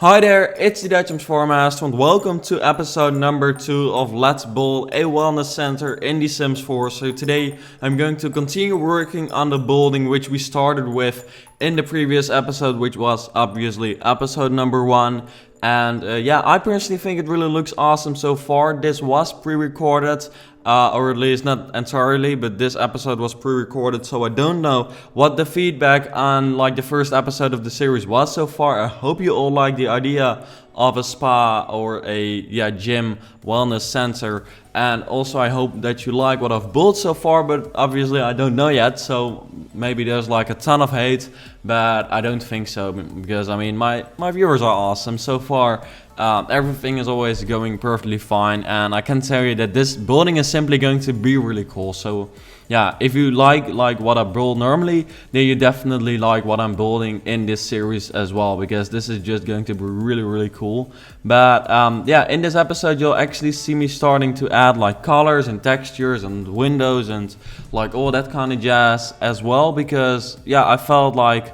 Hi there, it's the Dutch Master and welcome to episode number 2 of Let's Build a Wellness Center in The Sims 4. So today I'm going to continue working on the building which we started with in the previous episode, which was obviously episode number 1. And I personally think it really looks awesome so far. This was pre-recorded, or at least not entirely, but this episode was pre-recorded, so I don't know what the feedback on like the first episode of the series was so far. I hope you all like the idea of a spa or a gym wellness center, and also I hope that you like what I've built so far, but obviously I don't know yet, so maybe there's like a ton of hate, but I don't think so, because I mean my viewers are awesome so far. Everything is always going perfectly fine, and I can tell you that this building is simply going to be really cool. So yeah, if you like what I build normally, then you definitely like what I'm building in this series as well, because this is just going to be really cool. But in this episode you'll actually see me starting to add like colors and textures and windows and like all that kind of jazz as well, because I felt like,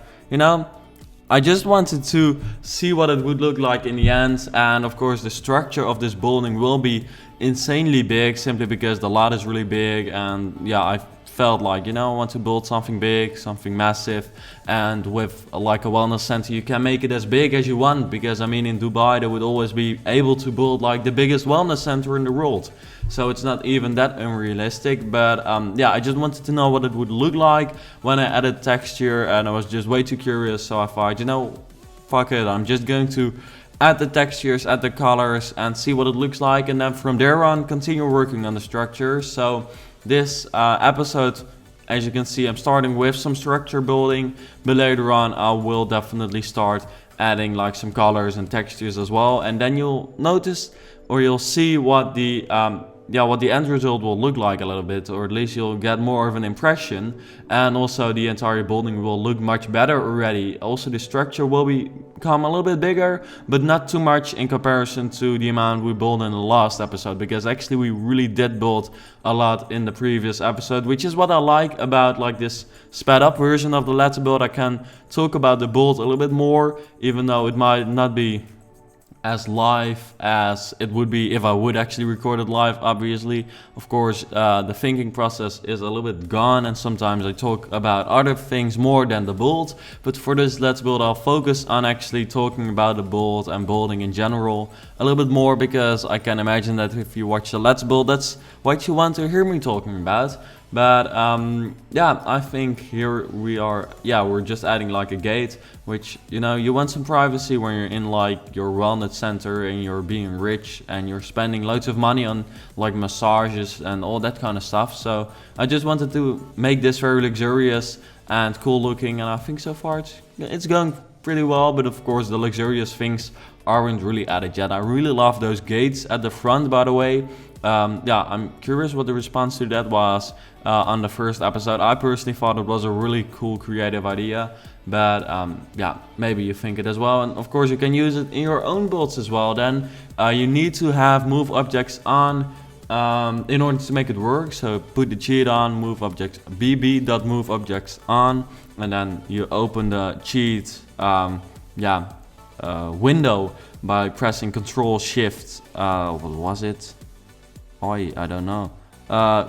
I just wanted to see what it would look like in the end. And of course the structure of this building will be insanely big, simply because the lot is really big, and I felt like, I want to build something big, something massive, and with like a wellness center you can make it as big as you want, because I mean in Dubai they would always be able to build like the biggest wellness center in the world, so it's not even that unrealistic. But I just wanted to know what it would look like when I added texture, and I was just way too curious, so I thought, fuck it, I'm just going to add the textures, add the colors, and see what it looks like, and then from there on continue working on the structure. So this episode, as you can see, I'm starting with some structure building, but later on I will definitely start adding like some colors and textures as well, and then you'll notice, or you'll see what the end result will look like a little bit, or at least you'll get more of an impression, and also the entire building will look much better already. Also the structure will become a little bit bigger, but not too much in comparison to the amount we built in the last episode, because actually we really did build a lot in the previous episode, which is what I like about like this sped up version of the Let's Build. I can talk about the build a little bit more, even though it might not be as live as it would be if I would actually record it live. Obviously, of course, the thinking process is a little bit gone, and sometimes I talk about other things more than the build, but for this Let's Build I'll focus on actually talking about the build and building in general a little bit more, because I can imagine that if you watch the Let's Build, that's what you want to hear me talking about. But I think here we are, we're just adding like a gate, which, you want some privacy when you're in like your wellness center and you're being rich and you're spending loads of money on like massages and all that kind of stuff. So I just wanted to make this very luxurious and cool looking, and I think so far it's going pretty well. But of course the luxurious things aren't really added yet. I really love those gates at the front, by the way. I'm curious what the response to that was on the first episode. I personally thought it was a really cool creative idea, but maybe you think it as well. And of course you can use it in your own builds as well. Then you need to have move objects on in order to make it work. So put the cheat on, move objects, bb.move objects on, and then you open the cheat window by pressing Control Shift. What was it? I don't know.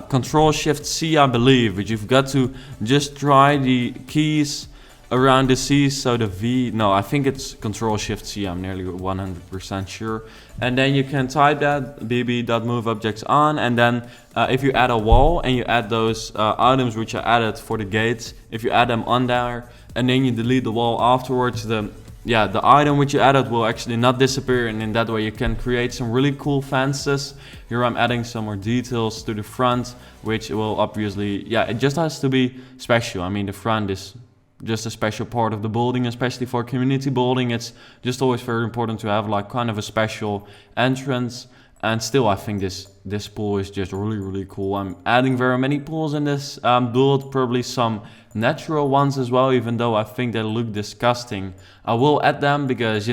Control Shift C, I believe, but you've got to just try the keys around the C. So the V, no, I think it's Control Shift C, I'm nearly 100% sure. And then you can type that bb.move objects on, and then if you add a wall and you add those items which are added for the gates, if you add them on there and then you delete the wall afterwards, the item which you added will actually not disappear, and in that way you can create some really cool fences. Here I'm adding some more details to the front, which will obviously, it just has to be special. I mean, the front is just a special part of the building, especially for community building. It's just always very important to have like kind of a special entrance. And still, I think this pool is just really cool. I'm adding very many pools in this build, probably some natural ones as well, even though I think they look disgusting. I will add them because,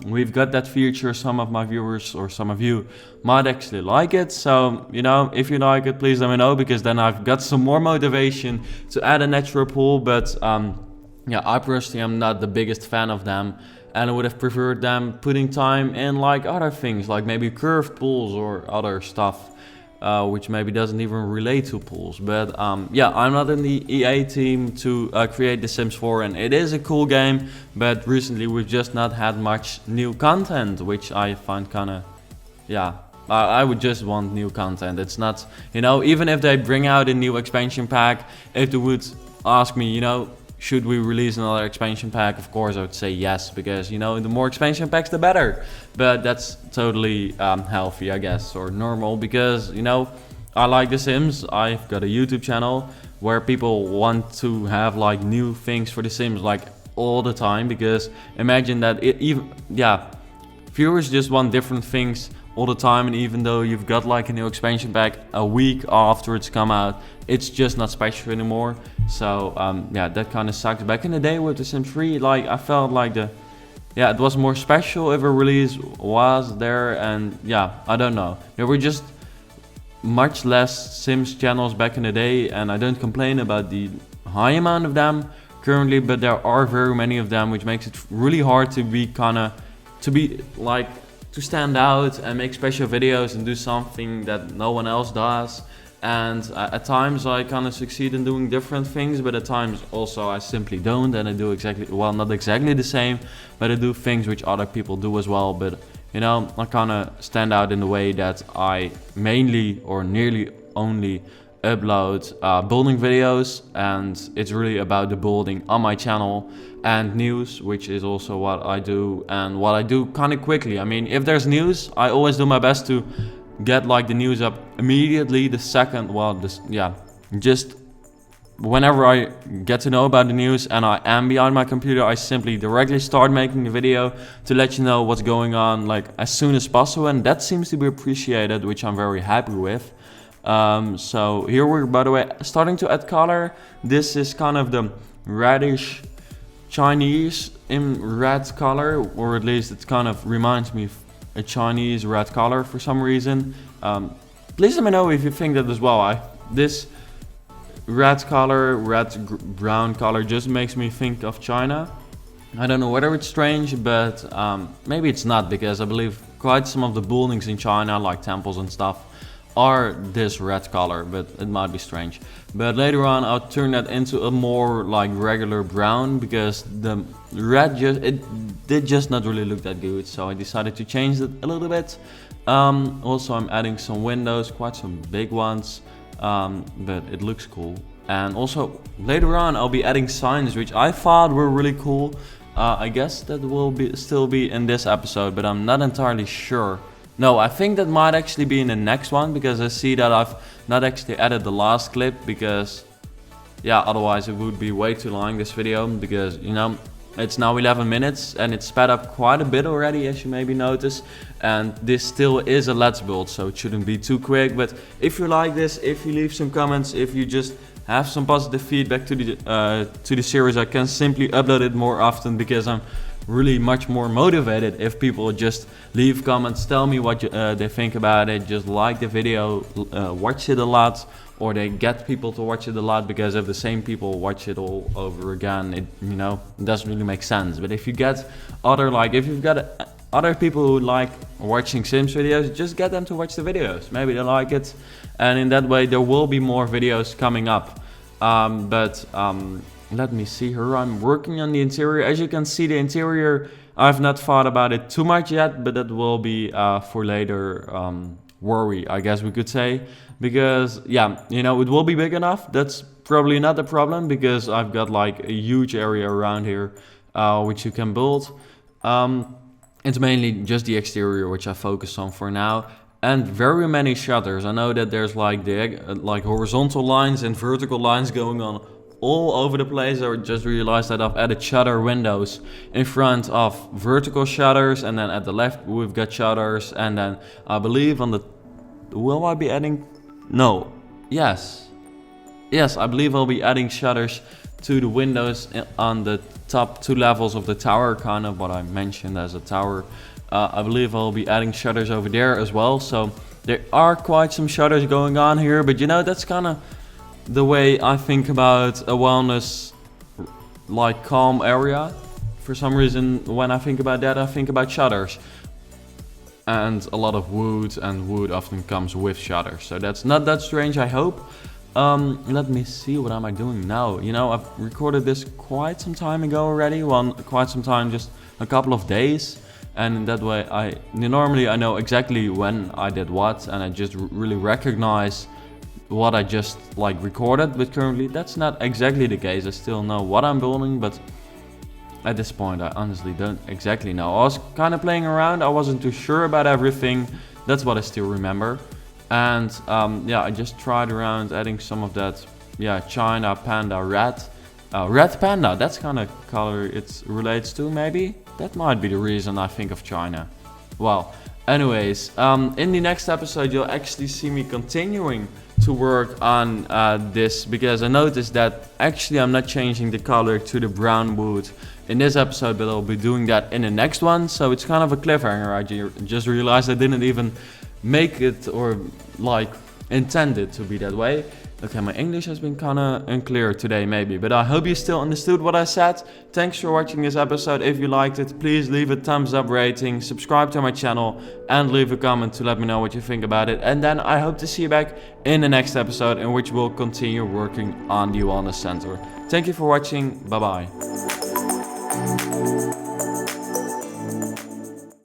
we've got that feature. Some of my viewers or some of you might actually like it. So, if you like it, please let me know, because then I've got some more motivation to add a natural pool. But yeah, I personally am not the biggest fan of them, and I would have preferred them putting time in like other things, like maybe curved pools or other stuff, which maybe doesn't even relate to pools. But yeah, I'm not in the EA team to create The Sims 4, and it is a cool game, but recently we've just not had much new content, which I find kind of, yeah, I would just want new content. It's not, you know, even if they bring out a new expansion pack, if they would ask me, you know, should we release another expansion pack? Of course I would say yes, because, you know, the more expansion packs the better. But that's totally healthy, I guess, or normal, because, you know, I like The Sims. I've got a YouTube channel where people want to have like new things for The Sims like all the time, because imagine that viewers just want different things all the time, and even though you've got like a new expansion pack a week after it's come out, it's just not special anymore. So yeah, that kind of sucks. Back in the day with The Sims 3, like I felt like it was more special if a release was there, and yeah, I don't know. There were just much less Sims channels back in the day, and I don't complain about the high amount of them currently, but there are very many of them, which makes it really hard to stand out and make special videos and do something that no one else does. And at times I kind of succeed in doing different things, but at times also I simply don't, and I do not exactly the same, but I do things which other people do as well. But you know, I kind of stand out in the way that I mainly or nearly only upload building videos, and it's really about the building on my channel, and news, which is also what I do, and what I do kind of quickly. I mean, if there's news, I always do my best to get like the news up immediately the second, just whenever I get to know about the news and I am behind my computer, I simply directly start making the video to let you know what's going on like as soon as possible, and that seems to be appreciated, which I'm very happy with. So here we're, by the way, starting to add color. This is kind of the reddish Chinese in red color, or at least it kind of reminds me of a Chinese red color for some reason. Please let me know if you think that as well. This red color, brown color just makes me think of China. I don't know whether it's strange, but maybe it's not, because I believe quite some of the buildings in China, like temples and stuff, are this red color, but it might be strange. But later on I'll turn that into a more like regular brown, because the red did just not really look that good, so I decided to change it a little bit. Also I'm adding some windows, quite some big ones, but it looks cool. And also later on I'll be adding signs, which I thought were really cool. I guess that will still be in this episode, but I'm not entirely sure. No, I think that might actually be in the next one, because I see that I've not actually added the last clip, because yeah, otherwise it would be way too long, this video, because, you know, it's now 11 minutes and it's sped up quite a bit already, as you maybe notice, and this still is a Let's Build, so it shouldn't be too quick. But if you like this, if you leave some comments, if you just have some positive feedback to the series, I can simply upload it more often, because I'm really much more motivated if people just leave comments, tell me what they think about it, just like the video, watch it a lot, or they get people to watch it a lot, because if the same people watch it all over again, it, you know, doesn't really make sense. But if you get if you've got other people who like watching Sims videos, just get them to watch the videos, maybe they like it, and in that way there will be more videos coming up. Let me see here, I'm working on the interior. As you can see, the interior, I've not thought about it too much yet, but that will be for later worry, I guess we could say. Because, yeah, you know, it will be big enough. That's probably not the problem, because I've got like a huge area around here which you can build. It's mainly just the exterior which I focus on for now. And very many shutters. I know that there's like horizontal lines and vertical lines going on all over the place. I just realized that I've added shutter windows in front of vertical shutters, and then at the left we've got shutters, and then I believe on the... Will I be adding... No. Yes, I believe I'll be adding shutters to the windows on the top 2 levels of the tower, kind of what I mentioned as a tower. I believe I'll be adding shutters over there as well, so there are quite some shutters going on here, but you know, that's kind of the way I think about a wellness like calm area. For some reason, when I think about that, I think about shutters. And a lot of wood, and wood often comes with shutters. So that's not that strange, I hope. Let me see, what am I doing now? You know, I've recorded this quite some time ago already. Quite some time, just a couple of days. And in that way, normally I know exactly when I did what, and I just really recognize what I just like recorded. But currently, that's not exactly the case. I still know what I'm building, but at this point, I honestly don't exactly know. I was kind of playing around. I wasn't too sure about everything. That's what I still remember. And yeah, I just tried around adding some of that, China Panda Red. Red Panda, that's kind of color it relates to, maybe? That might be the reason I think of China. Well, anyways, in the next episode, you'll actually see me continuing to work on this, because I noticed that actually I'm not changing the color to the brown wood in this episode, but I'll be doing that in the next one. So it's kind of a cliffhanger. I just realized I didn't even make it or like intend it to be that way. Okay, my English has been kind of unclear today maybe, but I hope you still understood what I said. Thanks for watching this episode. If you liked it, please leave a thumbs up rating, subscribe to my channel, and leave a comment to let me know what you think about it. And then I hope to see you back in the next episode, in which we'll continue working on the Wellness Center. Thank you for watching. Bye bye.